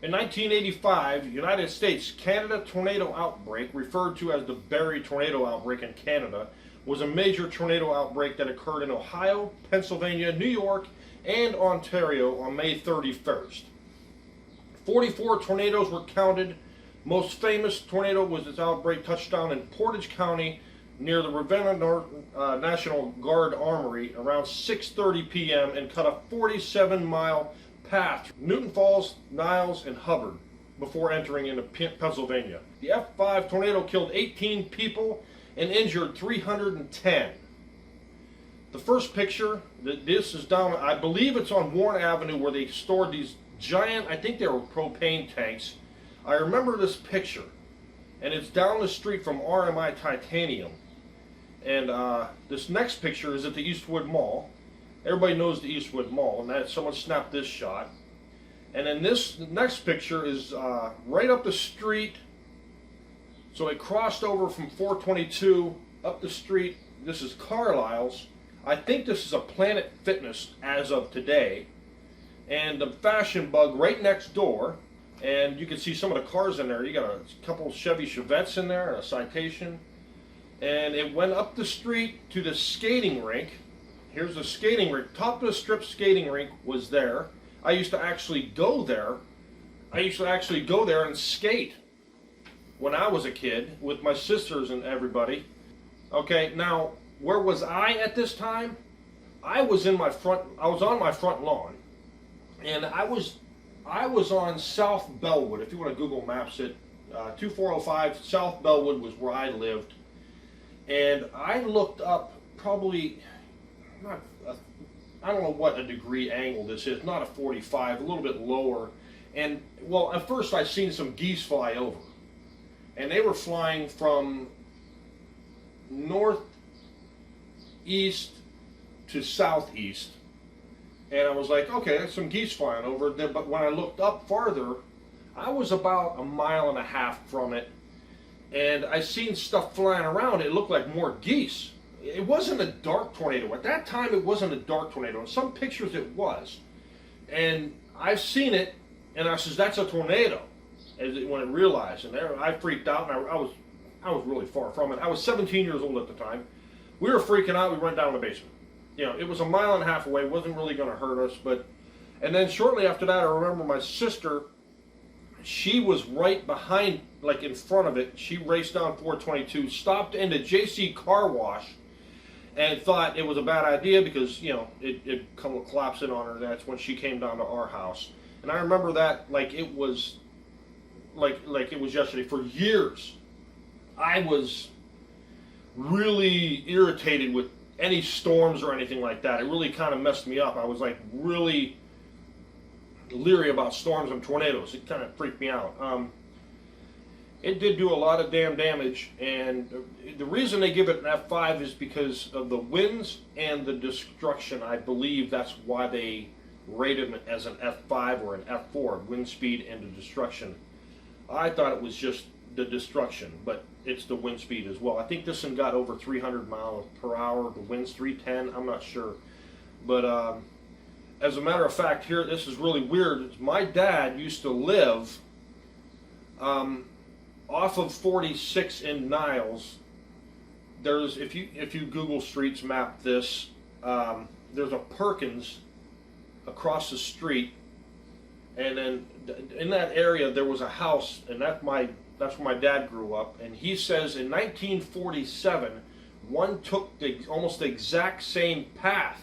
In 1985, United States Canada tornado outbreak, referred to as the Barrie tornado outbreak in Canada, was a major tornado outbreak that occurred in Ohio, Pennsylvania, New York, and Ontario on May 31st. 44 tornadoes were counted. Most famous tornado was its outbreak touched down in Portage County near the Ravenna National Guard Armory around 6:30 p.m. and cut a 47-mile path through Newton Falls, Niles, and Hubbard before entering into Pennsylvania. The F5 tornado killed 18 people and injured 310. The first picture, this is down, I believe it's on Warren Avenue where they stored these giant, I think they were propane tanks. I remember this picture, and it's down the street from RMI Titanium. And this next picture is at the Eastwood Mall. Everybody knows the Eastwood Mall, and someone snapped this shot. And then this next picture is right up the street. So it crossed over from 422 up the street. This is Carlisle's. I think this is a Planet Fitness as of today. And the Fashion Bug right next door. And you can see some of the cars in there. You got a couple Chevy Chevettes in there and a Citation. And it went up the street to the skating rink. Here's the skating rink. Top of the strip skating rink was there. I used to actually go there. I used to actually go there and skate when I was a kid with my sisters and everybody. Okay, now where was I at this time? I was on my front lawn, and I was on South Bellwood. If you want to Google Maps it, 2405 South Bellwood was where I lived. And I looked up probably, I don't know what a degree angle this is, not a 45, a little bit lower. And, well, at first I seen some geese fly over. And they were flying from northeast to southeast. And I was like, okay, there's some geese flying over there. But when I looked up farther, I was about a mile and a half from it. And I seen stuff flying around. It looked like more geese. It wasn't a dark tornado. At that time, it wasn't a dark tornado. In some pictures, it was. And I've seen it, and I says, that's a tornado, when it realized. And there, I freaked out, and I was really far from it. I was 17 years old at the time. We were freaking out. We went down to the basement. You know, it was a mile and a half away. It wasn't really going to hurt us. And then shortly after that, I remember my sister, she was right behind, like in front of it. She raced down 422, stopped into JC Car Wash, and thought it was a bad idea because, you know, it come collapsing on her. That's when she came down to our house. And I remember that like it was yesterday. For years, I was really irritated with any storms or anything like that. It really kind of messed me up. I was like really leery about storms and tornadoes. It kind of freaked me out. It did do a lot of damn damage, and the reason they give it an F5 is because of the winds and the destruction. I believe that's why they rated it as an F5 or an F4, wind speed and the destruction. I thought it was just the destruction, but it's the wind speed as well. I think this one got over 300 miles per hour. The wind's 310, I'm not sure. But as a matter of fact, here, this is really weird. My dad used to live off of 46 in Niles. There's, if you Google Streets map this, there's a Perkins across the street, and then in that area there was a house, and that's where my dad grew up. And he says in 1947, one took almost the exact same path,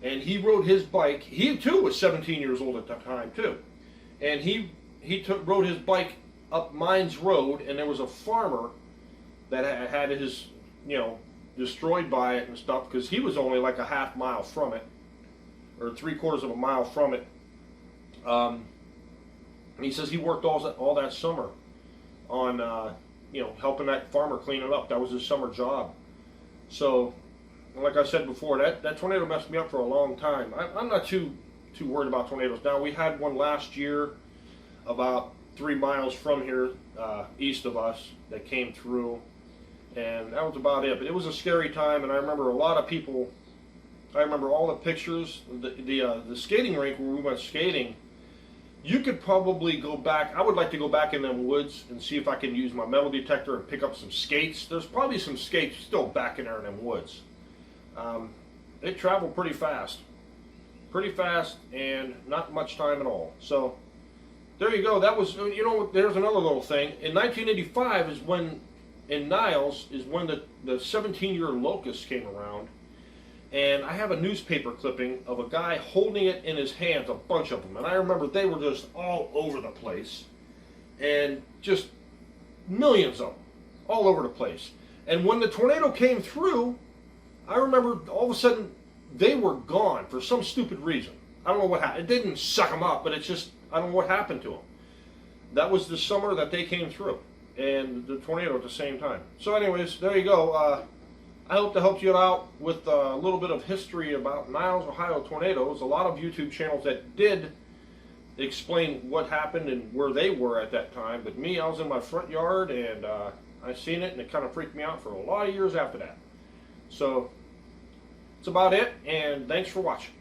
and he rode his bike. He too was 17 years old at that time too, and he rode his bike up Mines Road, and there was a farmer that had his, you know, destroyed by it and stuff, because he was only like a half mile from it, or 3/4 of a mile from it. And he says he worked all that summer on, you know, helping that farmer clean it up. That was his summer job. So, like I said before, that tornado messed me up for a long time. I'm not too worried about tornadoes now. We had one last year about 3 miles from here, east of us, that came through, and that was about it. But it was a scary time, and I remember a lot of people. I remember all the pictures. The skating rink where we went skating, You could probably go back. I would like to go back in them woods and see if I can use my metal detector and pick up some skates. There's probably some skates still back in there in them woods. They travel pretty fast and not much time at all. So there you go. That was, you know, there's another little thing. In 1985 is when, in Niles, is when the 17-year locust came around. And I have a newspaper clipping of a guy holding it in his hands, a bunch of them. And I remember they were just all over the place. And just millions of them, all over the place. And when the tornado came through, I remember all of a sudden they were gone for some stupid reason. I don't know what happened. It didn't suck them up, but it's just, I don't know what happened to them. That was the summer that they came through. And the tornado at the same time. So anyways, there you go. I hope to help you out with a little bit of history about Niles, Ohio tornadoes. A lot of YouTube channels that did explain what happened and where they were at that time. But me, I was in my front yard and I seen it, and it kind of freaked me out for a lot of years after that. So that's about it, and thanks for watching.